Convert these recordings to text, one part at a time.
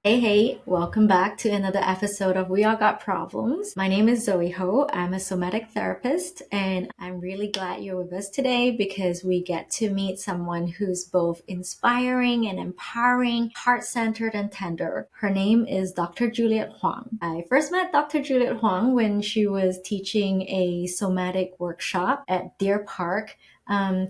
Hey, welcome back to another episode of We All Got Problems. My name is Zoe Ho. I'm a somatic therapist, and I'm really glad you're with us today because we get to meet someone who's both inspiring and empowering, heart-centered and tender. Her name is Dr. Juliet Hwang. I first met Dr. Juliet Hwang when she was teaching a somatic workshop at Deer Park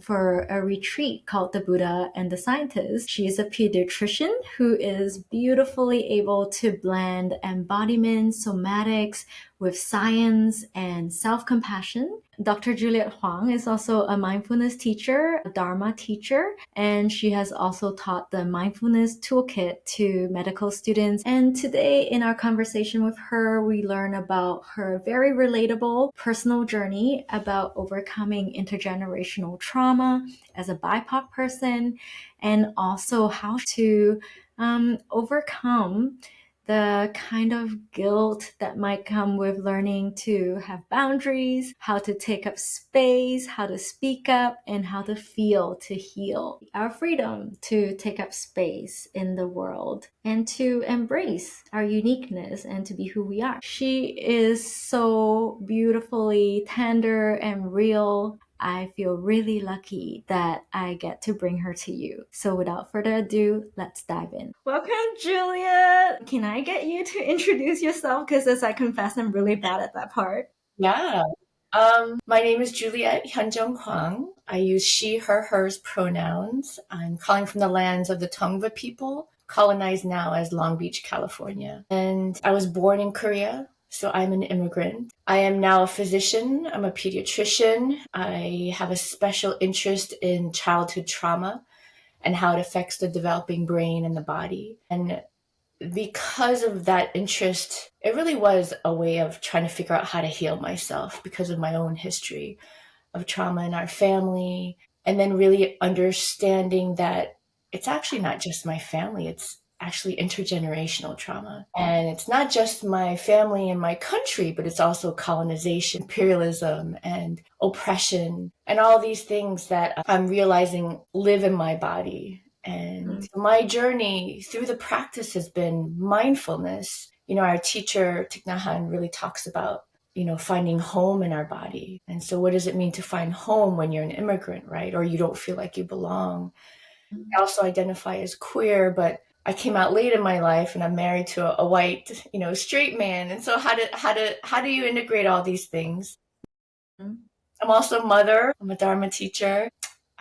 for a retreat called The Buddha and the Scientist. She is a pediatrician who is beautifully able to blend embodiment, somatics with science and self-compassion. Dr. Juliet Hwang is also a mindfulness teacher, a Dharma teacher, and she has also taught the mindfulness toolkit to medical students. And today in our conversation with her, we learn about her very relatable personal journey about overcoming intergenerational trauma as a BIPOC person, and also how to overcome the kind of guilt that might come with learning to have boundaries, how to take up space, how to speak up, and how to feel to heal. Our freedom to take up space in the world and to embrace our uniqueness and to be who we are. She is so beautifully tender and real. I feel really lucky that I get to bring her to you. So without further ado, let's dive in. Welcome, Juliet. Can I get you to introduce yourself? Because as I confess, I'm really bad at that part. Yeah. My name is Juliet Hwang. I use she, her, hers pronouns. I'm calling from the lands of the Tongva people, colonized now as Long Beach, California. And I was born in Korea, so I'm an immigrant. I am now a physician. I'm a pediatrician. I have a special interest in childhood trauma and how it affects the developing brain and the body. And because of that interest, it really was a way of trying to figure out how to heal myself because of my own history of trauma in our family. And then really understanding that it's actually not just my family, it's actually intergenerational trauma. And it's not just my family and my country, but it's also colonization, imperialism, and oppression, and all these things that I'm realizing live in my body. And my journey through the practice has been mindfulness. Our teacher, Thich Nhat Hanh, really talks about finding home in our body. And so what does it mean to find home when you're an immigrant, right? Or you don't feel like you belong? I also identify as queer, but I came out late in my life and I'm married to a white, straight man. And so how do you integrate all these things? I'm also a mother. I'm a Dharma teacher.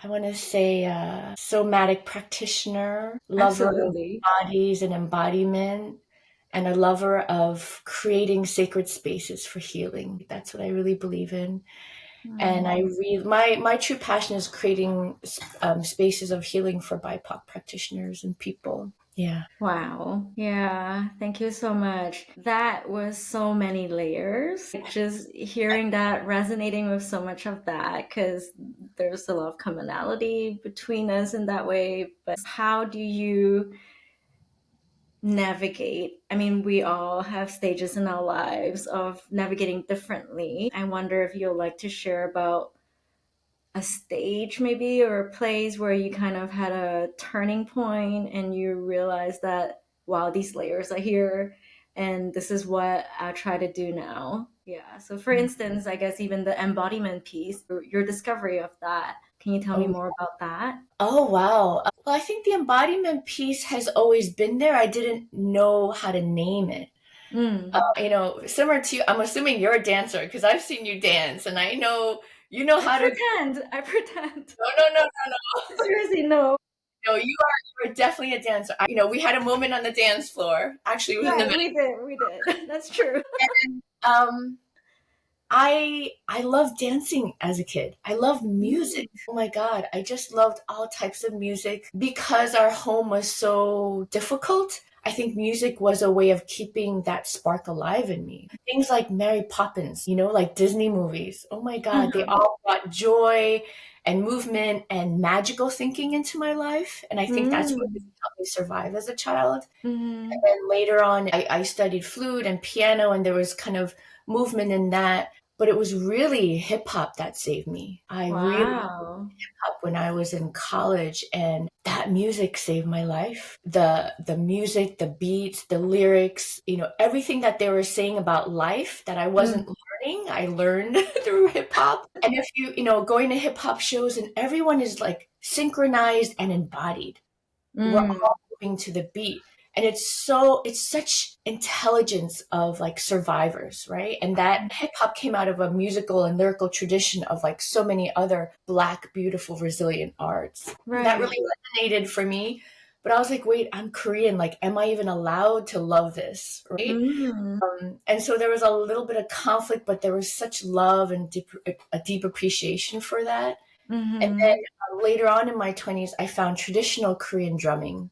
I want to say somatic practitioner, lover of Absolutely. bodies and embodiment, and a lover of creating sacred spaces for healing. That's what I really believe in. And my true passion is creating spaces of healing for BIPOC practitioners and people. Yeah. Wow. Yeah. Thank you so much. That was so many layers. Just hearing that, resonating with so much of that, because there's a lot of commonality between us in that way. But how do you navigate? I mean, we all have stages in our lives of navigating differently. I wonder if you'd like to share about a stage maybe or a place where you kind of had a turning point and you realized that wow, these layers are here and this is what I try to do now. Yeah, so for instance, I guess even the embodiment piece, your discovery of that, can you tell me Oh, more about that? oh wow. Well, I think the embodiment piece has always been there. I didn't know how to name it. Mm. Similar to you, I'm assuming you're a dancer because I've seen you dance, and I know you know I how to. pretend, I pretend. No, no, no, no, no. Seriously, no. No, you are definitely a dancer. We had a moment on the dance floor. Actually, it was in the Right, we did. That's true. um I loved dancing as a kid. I loved music. Oh my God. I just loved all types of music because our home was so difficult. I think music was a way of keeping that spark alive in me. Things like Mary Poppins, like Disney movies. Oh my God, they all brought joy and movement and magical thinking into my life. And I think that's what Mm. helped me survive as a child. And Mm. then later on, I studied flute and piano, and there was kind of movement in that. but it was really hip hop that saved me. I really Wow. up when I was in college, and that music saved my life. The music, the beats, the lyrics, everything that they were saying about life that I wasn't learning, I learned through hip hop. And if going to hip hop shows and everyone is like synchronized and embodied. We're all moving to the beat. And it's such intelligence of like survivors, right? And that hip hop came out of a musical and lyrical tradition of like so many other Black, beautiful, resilient arts. Right. That really resonated for me. But I was like, wait, I'm Korean. Like, am I even allowed to love this? Right. And so there was a little bit of conflict, but there was such love and a deep appreciation for that. And then later on in my 20s, I found traditional Korean drumming.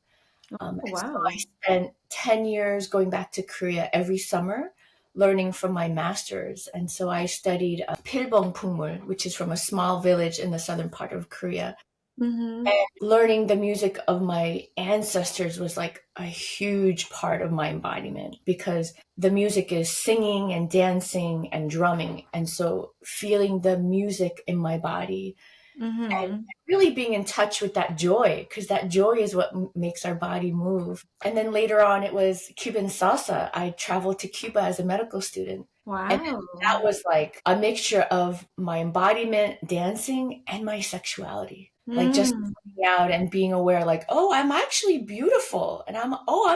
And so Wow. I spent 10 years going back to Korea every summer, learning from my masters. And so I studied Pilbong Pungmul, which is from a small village in the southern part of Korea. And learning the music of my ancestors was like a huge part of my embodiment, because the music is singing and dancing and drumming. And so feeling the music in my body and really being in touch with that joy, because that joy is what makes our body move. And then later on, it was Cuban salsa. I traveled to Cuba as a medical student. Wow. And that was like a mixture of my embodiment, dancing, and my sexuality. Like just coming out and being aware, like, oh, I'm actually beautiful. And I'm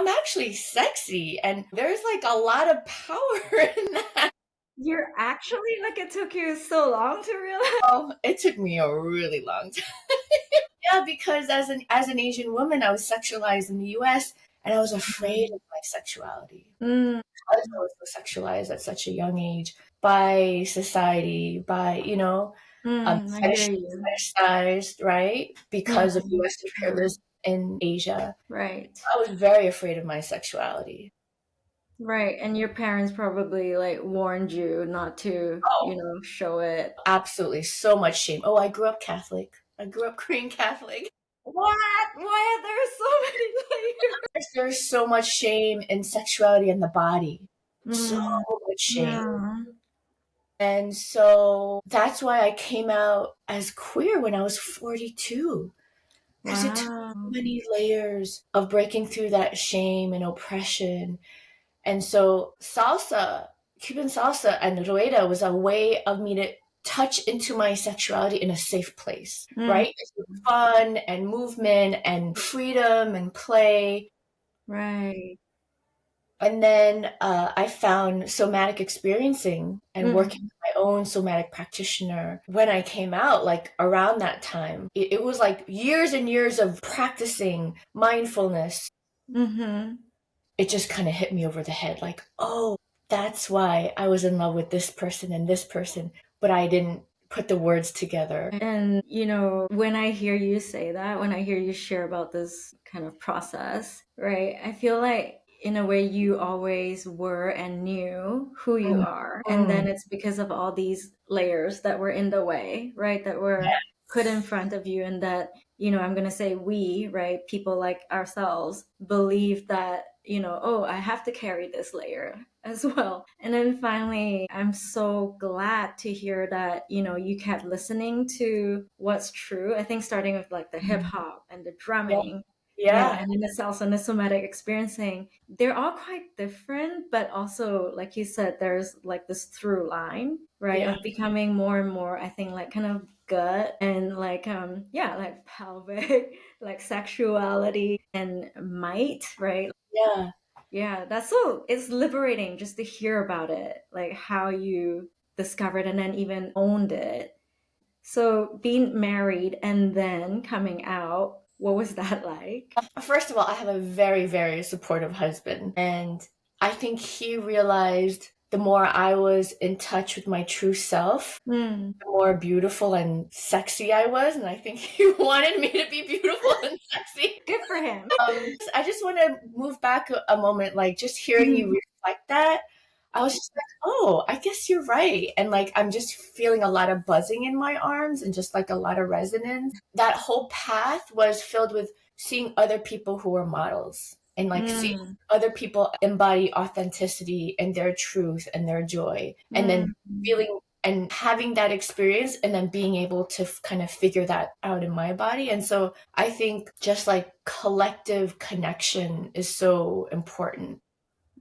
actually sexy. And there's like a lot of power in that. You're actually, like, it took you so long to realize? Oh, it took me a really long time. Yeah, because as an Asian woman, I was sexualized in the US, and I was afraid of my sexuality. Because I was so sexualized at such a young age by society, by, I hear you. fetishized, right? Because of US imperialism in Asia. Right. I was very afraid of my sexuality. Right. And your parents probably like warned you not to, Oh, show it. absolutely. So much shame. Oh, I grew up Catholic. I grew up Korean Catholic. What? Why are there so many layers? There's so much shame in sexuality and the body. So much shame. Yeah. And so that's why I came out as queer when I was 42. Because it took so many layers of breaking through that shame and oppression. And so salsa, Cuban salsa and rueda was a way of me to touch into my sexuality in a safe place, right? It's fun and movement and freedom and play. Right. And then I found somatic experiencing and working with my own somatic practitioner when I came out, like around that time. It was like years and years of practicing mindfulness. It just kind of hit me over the head like, oh, that's why I was in love with this person and this person, but I didn't put the words together. And, when I hear you say that, when I hear you share about this kind of process, right, I feel like in a way you always were and knew who you are. And then it's because of all these layers that were in the way, right, that were put in front of you, and that, I'm going to say we, right, people like ourselves believe that, oh, I have to carry this layer as well. And then finally, I'm so glad to hear that, you kept listening to what's true. I think starting with like the hip hop and the drumming. Yeah. And then the salsa and the somatic experiencing, they're all quite different, but also, like you said, there's like this through line, right? Of becoming more and more, I think, like kind of gut and like, like pelvic, like sexuality and might, right? Yeah. Yeah, it's liberating just to hear about it, like how you discovered and then even owned it. So being married and then coming out, what was that like? First of all, I have a very, very supportive husband. And I think he realized the more I was in touch with my true self, the more beautiful and sexy I was. And I think he wanted me to be beautiful and sexy. Good for him. I just want to move back a moment, like just hearing you reflect that. I was just like, oh, I guess you're right. And like, I'm just feeling a lot of buzzing in my arms and just like a lot of resonance. That whole path was filled with seeing other people who were models and like seeing other people embody authenticity and their truth and their joy. And then feeling and having that experience and then being able to kind of figure that out in my body. And so I think just like collective connection is so important.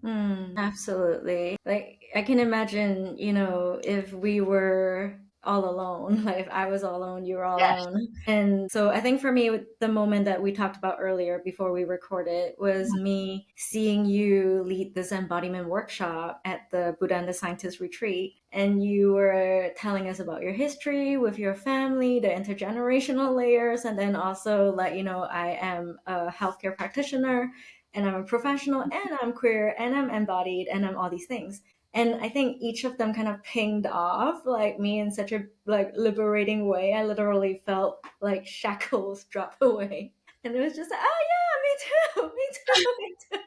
Absolutely. Like, I can imagine, if we were all alone, like if I was all alone, you were all Yes. alone. And so I think for me, the moment that we talked about earlier before we recorded was me seeing you lead this embodiment workshop at the Buddha and the Scientist retreat. And you were telling us about your history with your family, the intergenerational layers, and then also let you know I am a healthcare practitioner and I'm a professional and I'm queer and I'm embodied and I'm all these things. And I think each of them kind of pinged off like me in such a like liberating way. I literally felt like shackles drop away. And it was just like, oh yeah, me too, me too, me too.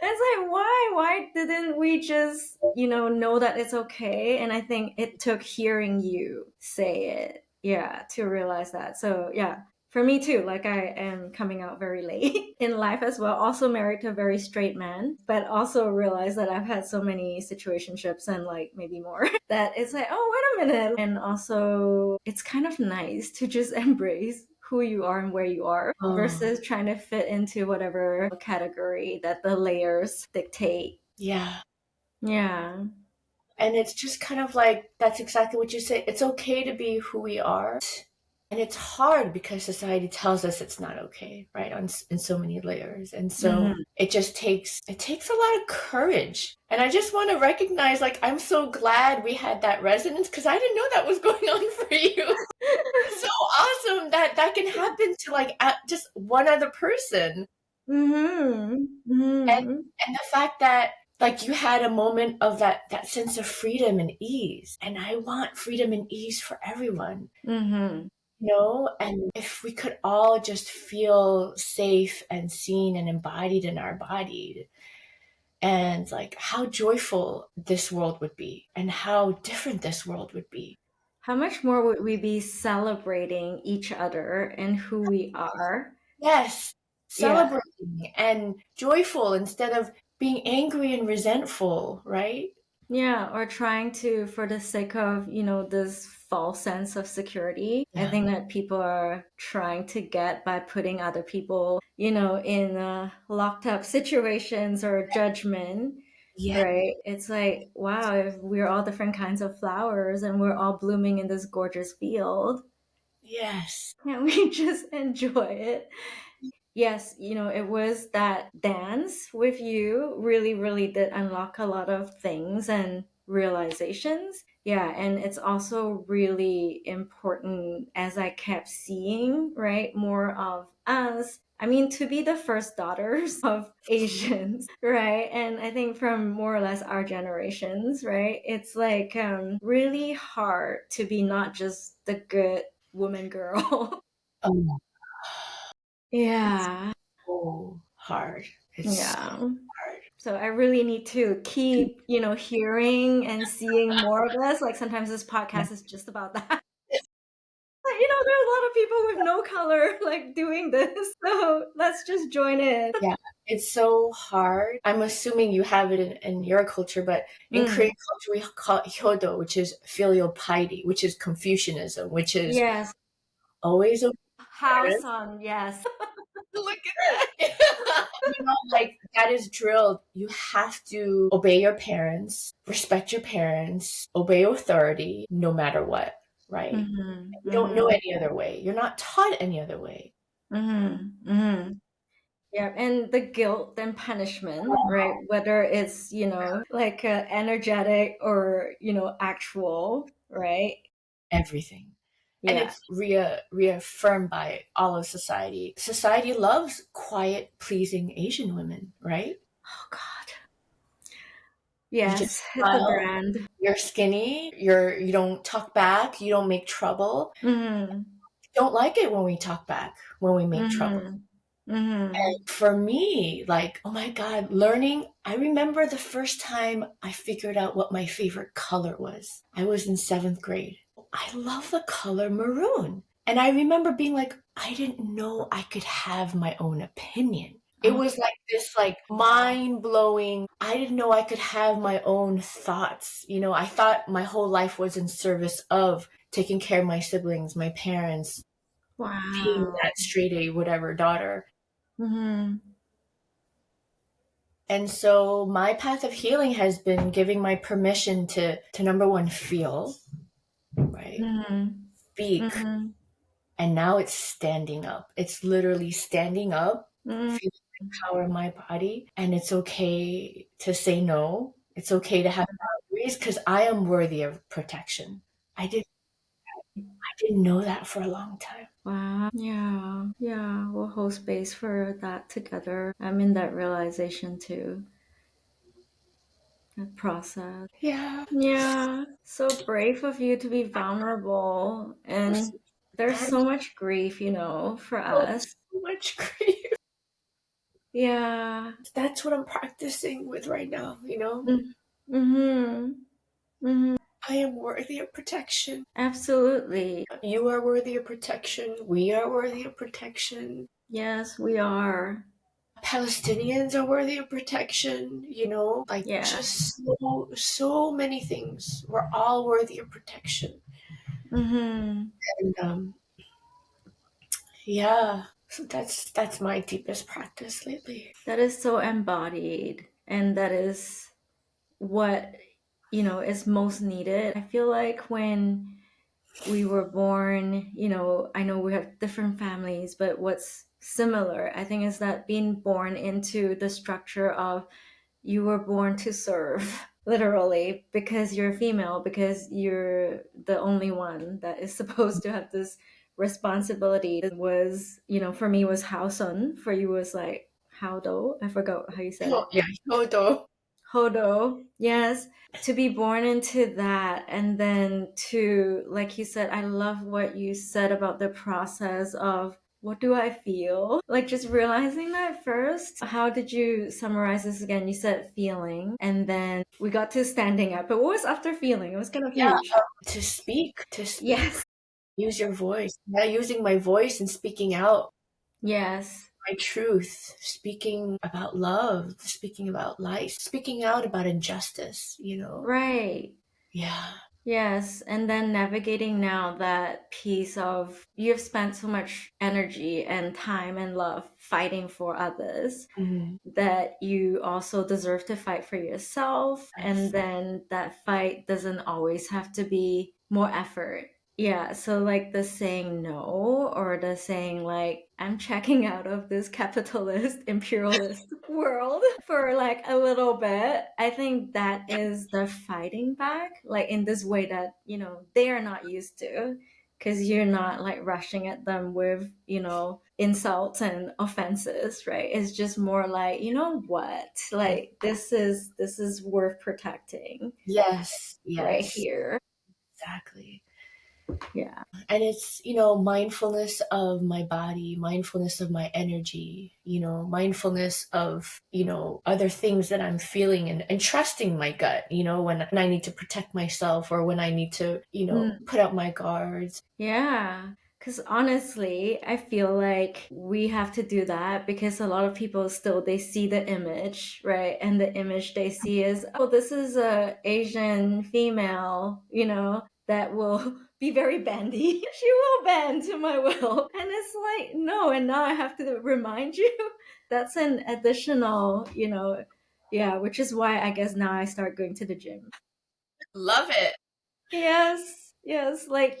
It's like, why didn't we just, know that it's okay? And I think it took hearing you say it, yeah, to realize that. So yeah, for me too, like I am coming out very late in life as well, also married to a very straight man, but also realize that I've had so many situationships and like maybe more that it's like, oh, wait a minute. And also it's kind of nice to just embrace who you are and where you are versus trying to fit into whatever category that the layers dictate. Yeah. Yeah. And it's just kind of like, that's exactly what you say. It's okay to be who we are. And it's hard because society tells us it's not okay, right? In so many layers. And so it takes a lot of courage. And I just want to recognize, like, I'm so glad we had that resonance because I didn't know that was going on for you. So awesome that can happen to like just one other person. And the fact that like you had a moment of that sense of freedom and ease. And I want freedom and ease for everyone. And if we could all just feel safe and seen and embodied in our body, and like how joyful this world would be and how different this world would be. How much more would we be celebrating each other and who we are? Yes, Yeah. celebrating and joyful instead of being angry and resentful, right? Yeah, or trying to, for the sake of, this false sense of security, I Yeah. think that people are trying to get by putting other people, in locked up situations or judgment, Yeah. right? It's like, wow, if we're all different kinds of flowers and we're all blooming in this gorgeous field, Yes. can't we just enjoy it? Yes, it was that dance with you really, really did unlock a lot of things and realizations. Yeah, and it's also really important as I kept seeing, right, more of us. I mean, to be the first daughters of Asians, right? And I think from more or less our generations, right? It's like really hard to be not just the good woman girl. Oh, it's Yeah. so hard. It's so Yeah. hard. So I really need to keep, hearing and seeing more of this. Like sometimes this Yeah. podcast is just about that. But, there are a lot of people with no color like doing this. So let's just join in. Yeah, it's so hard. I'm assuming you have it in your culture, but in Korean culture, we call it hyodo, which is filial piety, which is Confucianism, which is Yes. always obey House parents. on, yes. Look at that. Like that is drilled. You have to obey your parents, respect your parents, obey authority, no matter what, right? You don't know any other way. You're not taught any other way. Yeah, and the guilt and punishment, right? Whether it's, like energetic or, actual, right? Everything. And Yeah. it's reaffirmed by all of society. Society loves quiet, pleasing Asian women, right? Oh God. You just Yes, it's a smile, brand. you're skinny, you don't talk back, you don't make trouble. Mm-hmm. Don't like it when we talk back, when we make trouble. Mm-hmm. Mm-hmm. For me, like, oh my God, learning, I remember the first time I figured out what my favorite color was. I was in seventh grade. I love the color maroon. And I remember being like, I didn't know I could have my own opinion. It was like this like mind blowing. I didn't know I could have my own thoughts. I thought my whole life was in service of taking care of my siblings, my parents, being Wow. that straight A whatever daughter. Mm-hmm. And so my path of healing has been giving my permission to number one, feel, right? Mm-hmm. Speak. Mm-hmm. And now it's standing up. It's literally standing up, Mm-hmm. feeling the power in my body. And it's okay to say no. It's okay to have boundaries because I am worthy of protection. I didn't know that for a long time. Wow. Yeah. Yeah. We'll hold space for that together. I'm in that realization too. That process. Yeah. Yeah. So brave of you to be vulnerable. And there's And so much grief, for so us. much grief. Yeah. That's what I'm practicing with right now. Mm-hmm. Mm-hmm. I am worthy of protection. Absolutely. You are worthy of protection. We are worthy of protection. Yes, we are. Palestinians are worthy of protection, like Yeah. just so many things. We're all worthy of protection. Mm-hmm. And yeah, so that's my deepest practice lately. That is so embodied. And that is what, is most needed. I feel like when we were born, I know we have different families, but what's similar, I think, is that being born into the structure of you were born to serve, literally, because you're female, because you're the only one that is supposed to have this responsibility. That was, for me was Haosun, for you was like Hao-do. I forgot how you said Oh, it. yeah, Hodo. Hodo, yes. To be born into that, and then to, like you said, I love what you said about the process of what do I feel? Like just realizing that first. How did you summarize this again? You said feeling, and then we got to standing up. But what was after feeling? It was kind of Yeah, huge. to speak, Yes. use your voice. Yeah, using my voice and speaking out Yes. my truth, speaking about love, speaking about life, speaking out about injustice. Right. Yeah. Yes, and then navigating now that piece of you've spent so much energy and time and love fighting for others Mhm. that you also deserve to fight for yourself. And Yes. then that fight doesn't always have to be more effort. Yeah, so like the saying no, or the saying like, I'm checking out of this capitalist, imperialist world for like a little bit. I think that is the fighting back, like in this way that, they are not used to. Because you're not like rushing at them with, insults and offenses, right? It's just more like, you know what? Like this is worth protecting Yes, right yes, here. exactly. Yeah. And it's, mindfulness of my body, mindfulness of my energy, mindfulness of, other things that I'm feeling and trusting my gut, when I need to protect myself or when I need to, Mm. put up my guards. Yeah. Because honestly, I feel like we have to do that because a lot of people still they see the image, right? And the image they see is, oh, this is a Asian female, that will be very bendy. She will bend to my will. And it's like, no, and now I have to remind you that's an additional, yeah, which is why I guess now I start going to the gym. Love it. Yes, yes, like,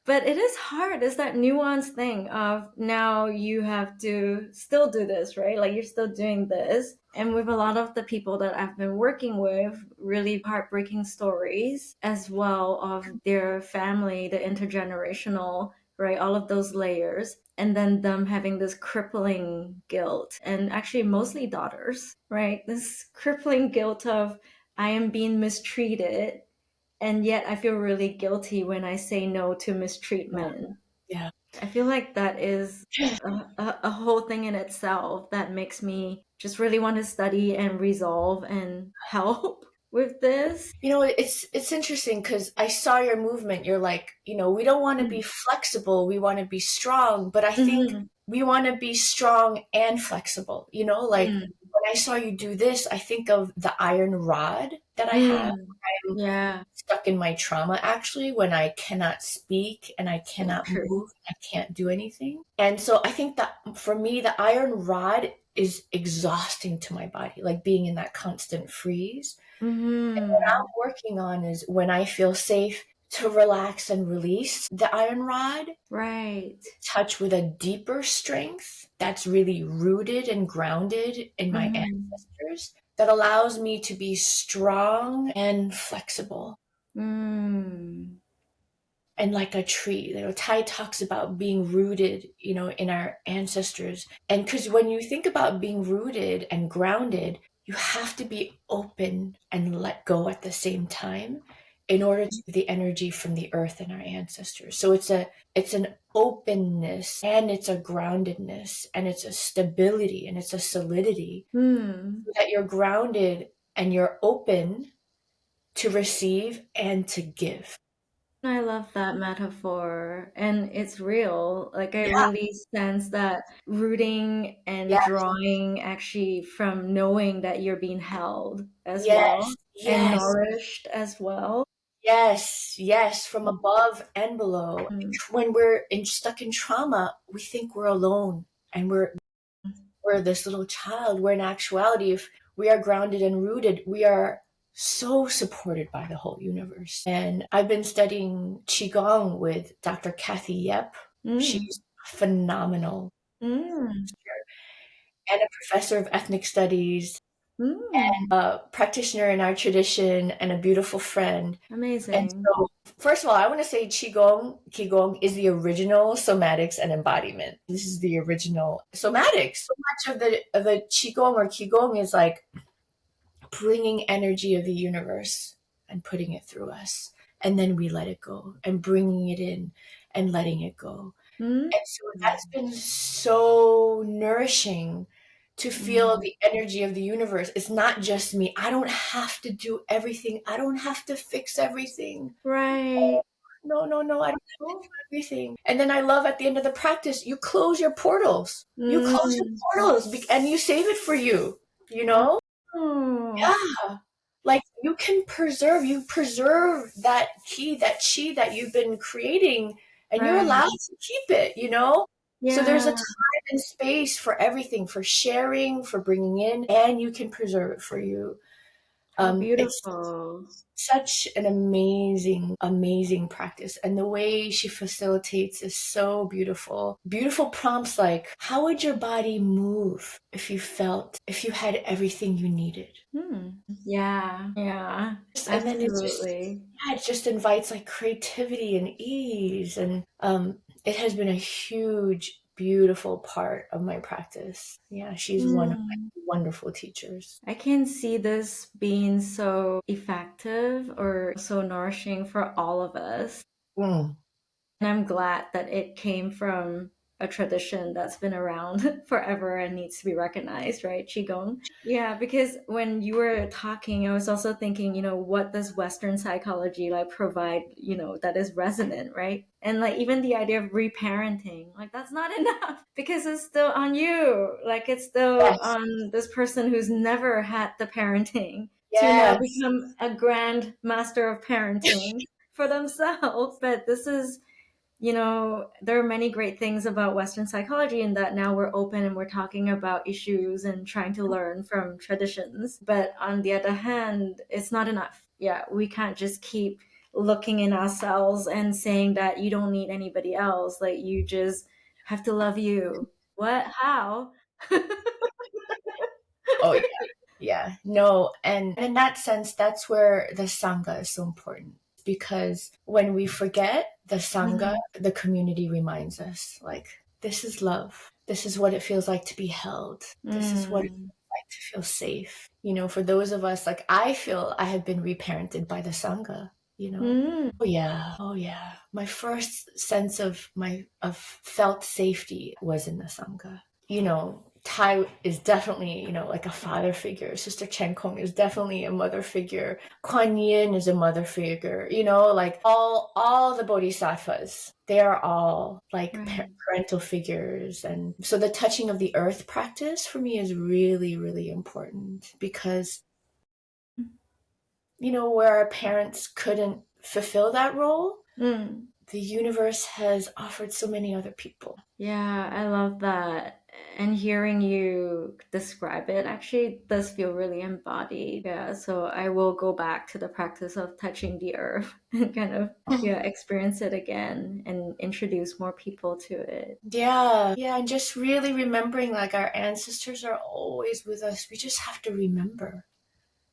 but it is hard. It's that nuanced thing of now you have to still do this, right? Like you're still doing this. And with a lot of the people that I've been working with, really heartbreaking stories as well of their family, the intergenerational, right? All of those layers. And then them having this crippling guilt, and actually mostly daughters, right? This crippling guilt of I am being mistreated, and yet I feel really guilty when I say no to Yeah. mistreatment. Yeah. I feel like that is a whole thing in itself that makes me just really want to study and resolve and help. with this? It's interesting because I saw your movement. You're like, we don't want to be Mm. flexible. We want to be strong. But I think Mhm. we want to be strong and flexible. Like Mm. when I saw you do this, I think of the iron rod that I have. Mm. I'm Yeah, stuck in my trauma actually when I cannot speak and I so cannot true. move. I can't do anything. And so I think that for me, the iron rod is exhausting to my body, like being in that constant freeze. What Mm-hmm. I'm working on is when I feel safe to relax and release the iron rod, Right. touch with a deeper strength that's really rooted and grounded in my Mm-hmm. ancestors that allows me to be strong and flexible. Mm. And like a tree, Tai talks about being rooted, in our ancestors. And because when you think about being rooted and grounded, you have to be open and let go at the same time in order to the energy from the earth and our ancestors. So it's an openness and it's a groundedness and it's a stability and it's a solidity Mm. so that you're grounded and you're open to receive and to give. I love that metaphor, and it's real. Like, I Yeah. really sense that rooting and Yes. drawing actually from knowing that you're being held as well Yes, and yes, nourished as well. yes, yes, from above and below. Mm. When we're stuck in trauma, we think we're alone and we're this little child. Where in actuality, if we are grounded and rooted, we are so supported by the whole universe. And I've been studying Qigong with Dr. Kathy Yep. Mm. She's phenomenal Mm. and a professor of ethnic studies, Mm. a practitioner in our tradition, and a beautiful friend. And Amazing. so, first of all, I want to say Qigong is the original somatics and embodiment. This is the original somatics. So much of the Qigong is like bringing energy of the universe and putting it through us, and then we let it go, and bringing it in and letting it go. Mm. And so that's been so nourishing to feel Mm. the energy of the universe. It's not just me. I don't have to do everything. I don't have to fix everything. Right. No, no, no. I don't have to do everything. And then I love at the end of the practice, you close your portals. You close your Mm. portals and you save it for you, you know? Oh, Yeah. Like you preserve that key, that chi that you've been creating, and you're right. allowed to keep it. So there's a Yeah. time and space for everything, for sharing, for bringing in, and you can preserve it for you. How It's beautiful. such an amazing, amazing practice. And the way she facilitates is so beautiful. Beautiful prompts like, how would your body move if you had everything you needed? Hmm. Yeah. Yeah. And then Absolutely. it just invites like creativity and ease. And it has been a huge, beautiful part of my practice. Yeah, she's one of Hmm. my wonderful teachers. I can see this being so effective or so nourishing for all of us. Mm. And I'm glad that it came from a tradition that's been around forever and needs to be recognized, right? Qigong. Yeah, because when you were talking, I was also thinking, what does Western psychology like provide, that is resonant, right? And like even the idea of reparenting, like that's not enough because it's still on you. Like it's still Yes, on this person who's never had the parenting to now yes. become a grand master of parenting for themselves. But this is there are many great things about Western psychology in that now we're open and we're talking about issues and trying to learn from traditions. But on the other hand, it's not enough. Yeah, we can't just keep looking in ourselves and saying that you don't need anybody else. Like you just have to love you. What? How? Oh, yeah. Yeah. No. And in that sense, that's where the Sangha is so important because when we forget the Sangha, Mhm. the community reminds us like, this is love. This is what it feels like to be held. This is what it Mm. feels like to feel safe. For those of us, like I feel I have been reparented by the Sangha. Mm. Oh yeah. Oh yeah. My first sense of felt safety was in the Sangha. Tai is definitely, like a father figure. Sister Chen Kong is definitely a mother figure. Kuan Yin is a mother figure. Like all the bodhisattvas, they are all like Right. parental figures. And so the touching of the earth practice for me is really, really important because, where our parents couldn't fulfill that role, Mm. the universe has offered so many other people. Yeah, I love that. And hearing you describe it actually does feel really embodied. Yeah, so I will go back to the practice of touching the earth and kind of, yeah, experience it again and introduce more people to it. Yeah, yeah, and just really remembering like our ancestors are always with us. We just have to remember.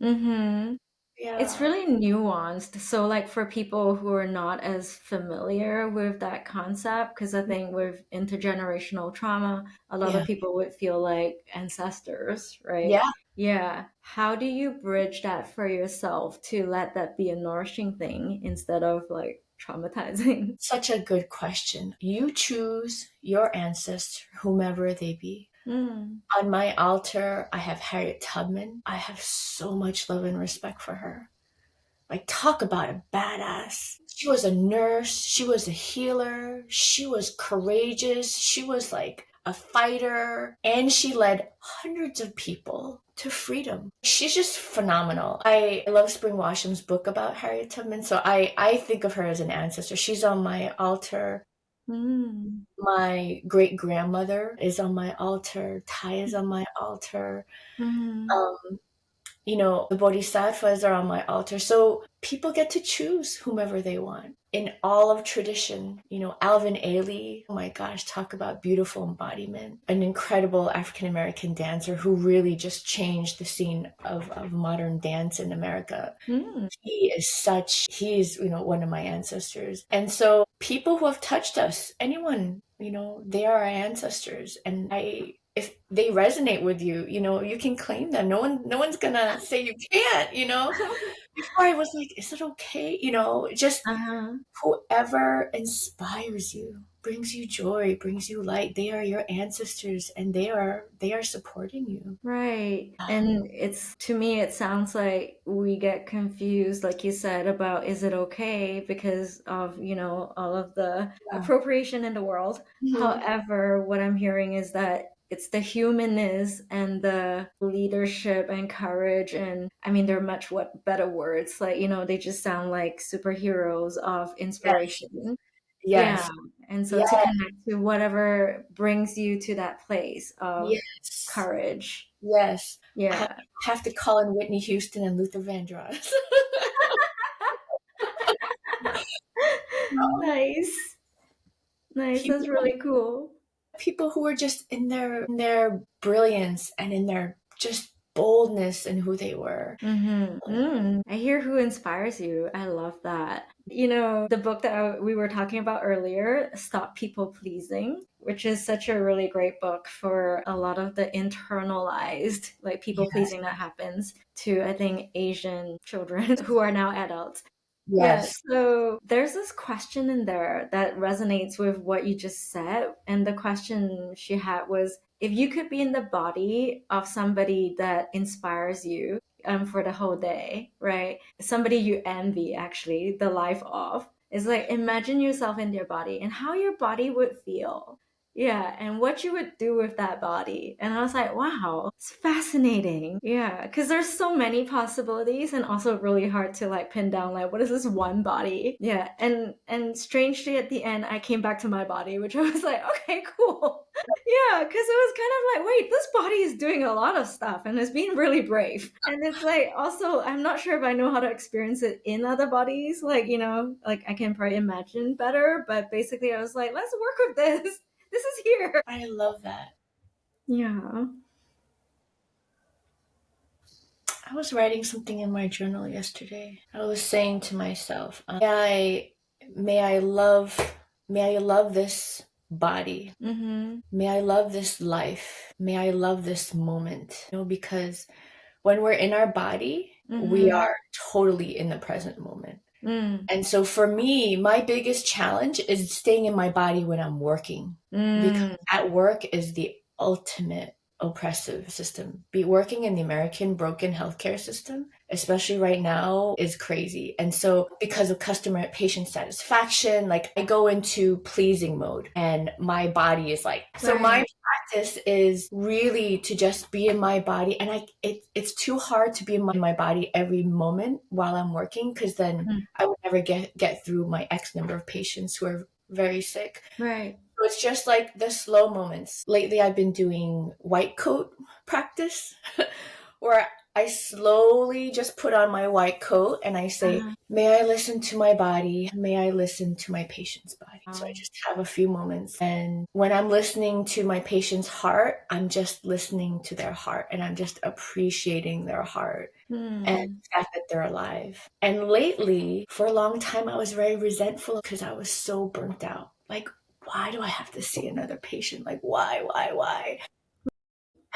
Mm-hmm. It's Yeah. really nuanced. So, like for people who are not as familiar with that concept, because I think with intergenerational trauma, a lot Yeah. of people would feel like ancestors, right? Yeah. Yeah. How do you bridge that for yourself to let that be a nourishing thing instead of like traumatizing? Such a good question. You choose your ancestor, whomever they be. Mm. On my altar, I have Harriet Tubman. I have so much love and respect for her. Like, talk about a badass. She was a nurse. She was a healer. She was courageous. She was like a fighter. And she led hundreds of people to freedom. She's just phenomenal. I love Spring Washam's book about Harriet Tubman. So I think of her as an ancestor. She's on my altar. Mm. My great grandmother is on my altar. Tai is on my altar. Mm. Um, the bodhisattvas are on my altar. So people get to choose whomever they want. In all of tradition, Alvin Ailey, oh my gosh, talk about beautiful embodiment. An incredible African American dancer who really just changed the scene of modern dance in America. Mm. He is, one of my ancestors. And so people who have touched us, anyone, they are our ancestors. And if they resonate with you, you can claim them. No one's gonna say you can't, Before I was like, is it okay? Just Uh-huh. whoever inspires you, brings you joy, brings you light, they are your ancestors and they are supporting you. Right. And it's to me, it sounds like we get confused, like you said, about is it okay because of, all of the Yeah. appropriation in the world. Mhm. However, what I'm hearing is that it's the humanness and the leadership and courage. And I mean, they're much what better words, like, they just sound like superheroes of Yes. inspiration. Yeah. Yes. And so to Yes. connect to whatever brings you to that place of Yes. courage. Yes. I have, Yeah. have to call in Whitney Houston and Luther Vandross. Nice. Nice. That's people really cool. people who are just in their brilliance and in their just boldness and who they were. Mm-hmm. Mm. I hear who inspires you. I love that. The book that we were talking about earlier, Stop People Pleasing, which is such a really great book for a lot of the internalized, like people Yes. pleasing that happens to, I think, Asian children who are now adults. Yeah, Yes. so there's this question in there that resonates with what you just said. And the question she had was if you could be in the body of somebody that inspires you for the whole day, right? Somebody you envy, actually, the life of. It's like imagine yourself in their body and how your body would feel. Yeah, and what you would do with that body. And I was like, wow, it's fascinating. Yeah, because there's so many possibilities and also really hard to like pin down like what is this one body? Yeah, and strangely at the end I came back to my body, which I was like, okay, cool. Yeah, because it was kind of like, wait, this body is doing a lot of stuff and is being really brave. And it's like, also, I'm not sure if I know how to experience it in other bodies. Like, like I can probably imagine better. But basically, I was like, let's work with this. This is here. I love that. Yeah. I was writing something in my journal yesterday. I was saying to myself, may I love this body. Mm-hmm. May I love this life. May I love this moment. Because when we're in our body, we Mm-hmm. are totally in the present moment. Mm. And so for me, my biggest challenge is staying in my body when I'm working, because Mm. at work is the ultimate. oppressive system. Be working in the American broken healthcare system, especially right now, is crazy. And so because of customer patient satisfaction, like I go into pleasing mode and my body is like, so my practice is really to just be in my body. And it's too hard to be in my body every moment while I'm working, because then I would never get through my X number of patients who are very sick. Right. So it's just like the slow moments. Lately, I've been doing white coat practice where I slowly just put on my white coat and I say, may I listen to my body? May I listen to my patient's body? So I just have a few moments. And when I'm listening to my patient's heart, I'm just listening to their heart and I'm just appreciating their heart. And the fact that they're alive. And lately, for a long time, I was very resentful because I was so burnt out. Like, why do I have to see another patient? Like, why?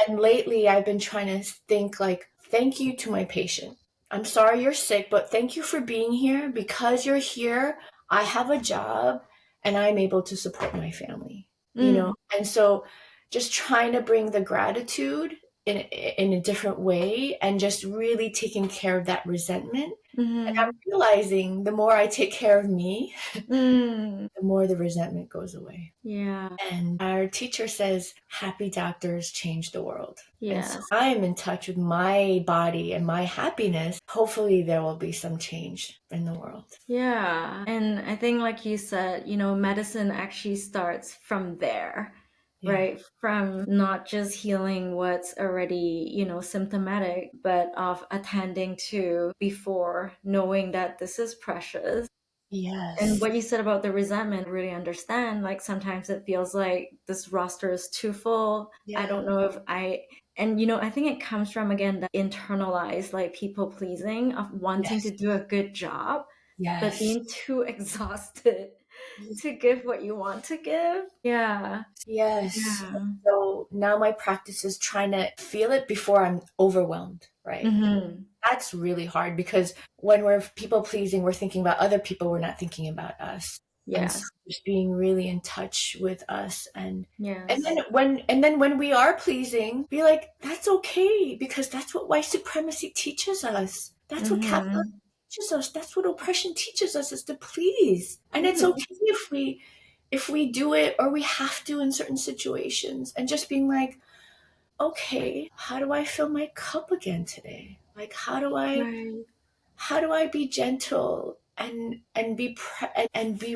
And lately, I've been trying to think like, thank you to my patient. I'm sorry you're sick, but thank you for being here. Because you're here, I have a job and I'm able to support my family, you know? And so just trying to bring the gratitude in a different way and just really taking care of that resentment. And I'm realizing the more I take care of me, the more the resentment goes away. Yeah. And our teacher says, happy doctors change the world. Yes. And so I'm in touch with my body and my happiness. Hopefully there will be some change in the world. Yeah. And I think, like you said, medicine actually starts from there. Yeah. Right? From not just healing what's already, symptomatic, but of attending to before, knowing that this is precious. Yes. And what you said about the resentment, I really understand. Like sometimes it feels like this roster is too full. I don't know if I think it comes from, again, the internalized, like, people pleasing of wanting to do a good job, but being too exhausted to give what you want to give. Yeah. Yes. Yeah. So now my practice is trying to feel it before I'm overwhelmed, right? That's really hard because when we're people pleasing, we're thinking about other people, we're not thinking about us. And so Yes. just being really in touch with us and Yes. then when we are pleasing, be like, that's okay, because that's what white supremacy teaches us. That's what capitalism teaches us. That's what oppression teaches us, is to please. And it's okay if we do it or we have to in certain situations, and just being like, okay, how do I fill my cup again today? Like, how do I be gentle and be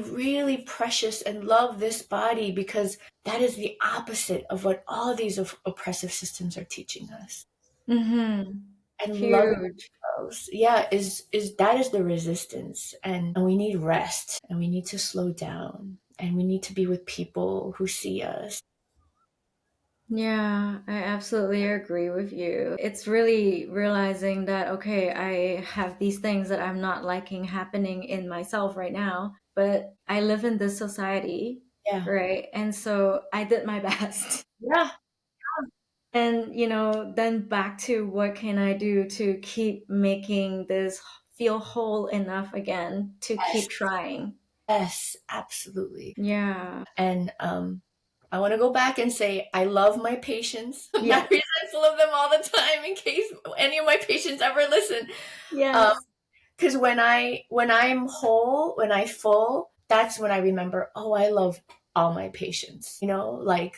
really precious and love this body, because that is the opposite of what all these oppressive systems are teaching us. And loving Huge. ourselves, is that is the resistance, and we need rest, and we need to slow down, and we need to be with people who see us. Yeah, I absolutely agree with you. It's really realizing that, okay, I have these things that I'm not liking happening in myself right now, but I live in this society, Yeah. right? And so I did my best. Yeah. And, then back to what can I do to keep making this feel whole enough again to Yes. keep trying. Yes, absolutely. Yeah. And I want to go back and say I love my patients. I'm Yeah. not resentful of them all the time, in case any of my patients ever listen. Yes. Because when I'm whole, when I full, that's when I remember, oh, I love all my patients. Like,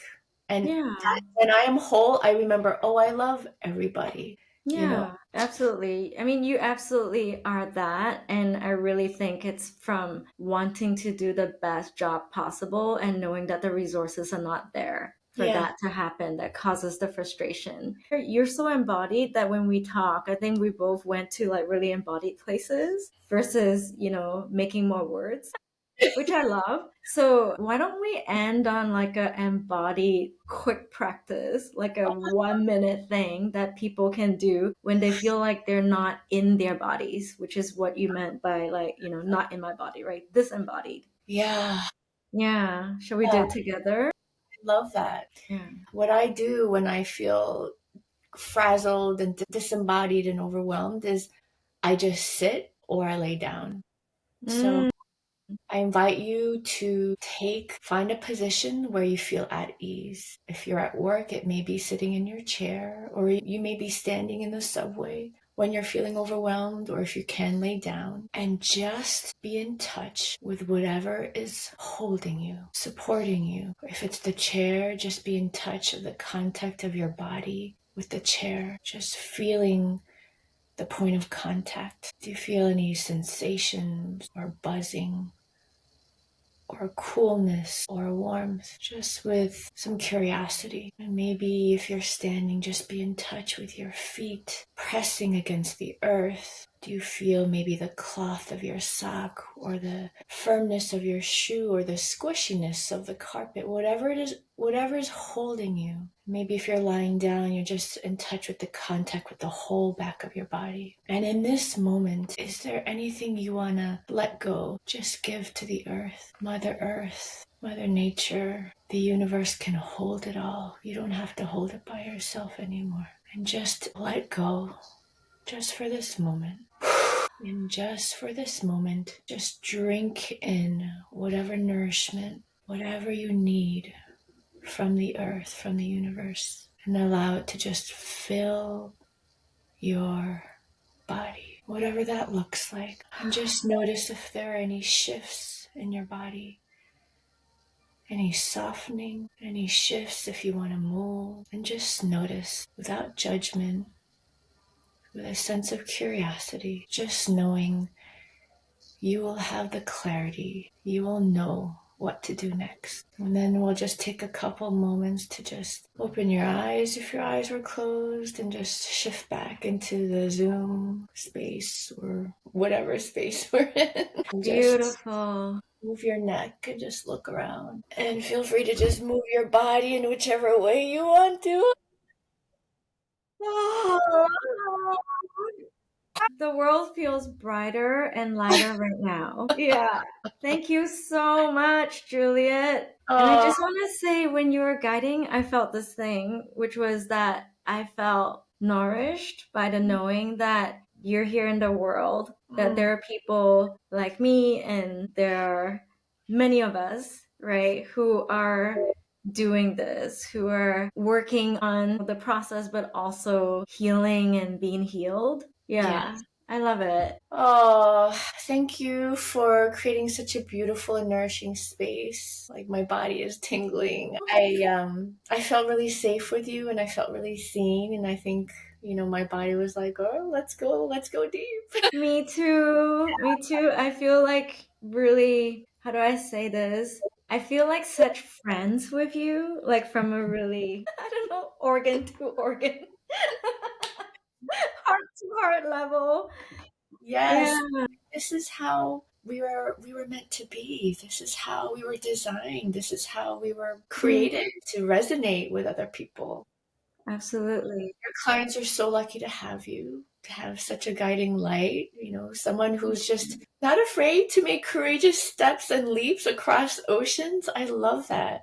and Yeah. when I am whole, I remember, oh, I love everybody. Yeah, absolutely. I mean, you absolutely are that. And I really think it's from wanting to do the best job possible and knowing that the resources are not there for Yeah. that to happen that causes the frustration. You're so embodied that when we talk, I think we both went to like really embodied places versus, making more words, which I love. So why don't we end on like a embodied quick practice, like a 1 minute thing that people can do when they feel like they're not in their bodies, which is what you meant by like, not in my body, right? Disembodied. Yeah. Yeah. Shall we do it together? I love that. Yeah. What I do when I feel frazzled and disembodied and overwhelmed is I just sit or I lay down. So I invite you to find a position where you feel at ease. If you're at work, it may be sitting in your chair, or you may be standing in the subway when you're feeling overwhelmed, or if you can, lay down and just be in touch with whatever is holding you, supporting you. If it's the chair, just be in touch with the contact of your body with the chair, just feeling the point of contact. Do you feel any sensations or buzzing or coolness or warmth? Just with some curiosity. And maybe if you're standing, just be in touch with your feet pressing against the earth. Do you feel maybe the cloth of your sock or the firmness of your shoe or the squishiness of the carpet? Whatever it is, whatever is holding you. Maybe if you're lying down, you're just in touch with the contact with the whole back of your body. And in this moment, is there anything you want to let go? Just give to the earth, Mother Nature. The universe can hold it all. You don't have to hold it by yourself anymore. And just let go, just for this moment. And just for this moment, just drink in whatever nourishment, whatever you need from the earth, from the universe, and allow it to just fill your body, whatever that looks like. And just notice if there are any shifts in your body, any softening, any shifts if you want to move. And just notice without judgment, with a sense of curiosity, just knowing you will have the clarity. You will know what to do next. And then we'll just take a couple moments to just open your eyes if your eyes were closed and just shift back into the Zoom space or whatever space we're in. Beautiful. Move your neck and just look around. And feel free to just move your body in whichever way you want to. The world feels brighter and lighter right now. Yeah. Thank you so much, Juliet. And I just want to say, when you were guiding, I felt this thing, which was that I felt nourished by the knowing that you're here in the world, that there are people like me, and there are many of us, right, who are doing this, who are working on the process, but also healing and being healed. Yeah, I love it. Oh, thank you for creating such a beautiful and nourishing space. Like, my body is tingling. I felt really safe with you, and I felt really seen, and I think, my body was like, "Oh, let's go deep." Me too. Me too. I feel like, really, how do I say this? I feel like such friends with you, like from a really, I don't know, organ to organ, heart to heart level. Yes, Yeah. this is how we were meant to be. This is how we were designed. This is how we were created to resonate with other people. Absolutely. Your clients are so lucky to have you, to have such a guiding light, someone who's just not afraid to make courageous steps and leaps across oceans. I love that.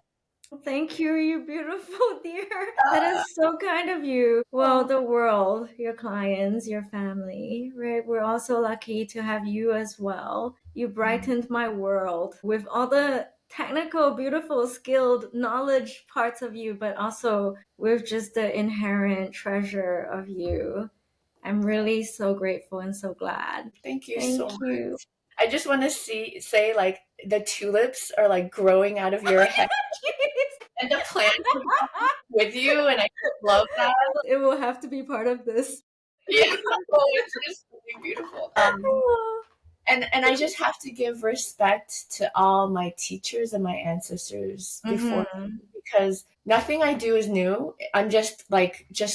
Thank you, you beautiful dear. That is so kind of you. Well, the world, your clients, your family, right? We're also lucky to have you as well. You brightened my world with all the technical, beautiful, skilled knowledge parts of you, but also with just the inherent treasure of you. I'm really so grateful and so glad. Thank you so Thank much. you. I just want to say, like, the tulips are like growing out of your head and the plants are growing with you, and I just love that. It will have to be part of this. Yeah, oh, it's just really beautiful. And I just have to give respect to all my teachers and my ancestors before me, because nothing I do is new. I'm just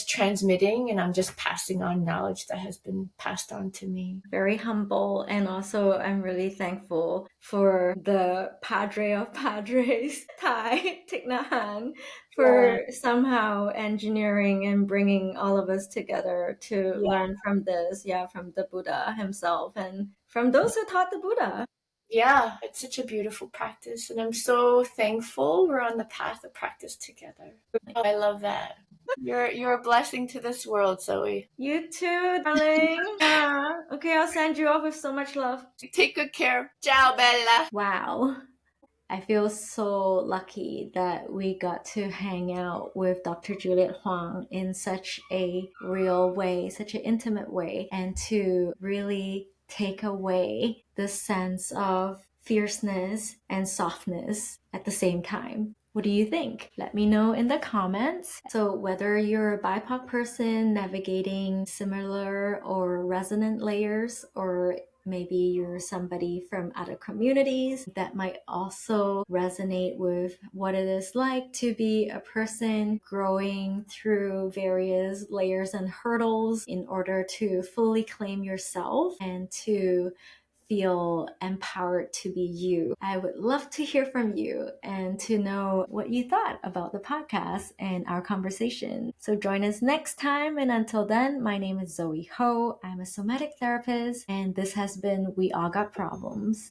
transmitting, and I'm just passing on knowledge that has been passed on to me. Very humble, and also I'm really thankful for the Padre of Padres, Thai Thich Nhat Hanh, for somehow engineering and bringing all of us together to learn from this, from the Buddha himself and from those who taught the Buddha. Yeah, it's such a beautiful practice, and I'm so thankful we're on the path of practice together. I love that. You're a blessing to this world, Zoe. You too, darling. Okay, I'll send you off with so much love. Take good care. Ciao, Bella. Wow. I feel so lucky that we got to hang out with Dr. Juliet Hwang in such a real way, such an intimate way, and to really take away the sense of fierceness and softness at the same time. What do you think? Let me know in the comments. So whether you're a BIPOC person navigating similar or resonant layers, or maybe you're somebody from other communities that might also resonate with what it is like to be a person growing through various layers and hurdles in order to fully claim yourself and to feel empowered to be you. I would love to hear from you and to know what you thought about the podcast and our conversation. So join us next time. And until then, my name is Zoe Ho. I'm a somatic therapist, and this has been We All Got Problems.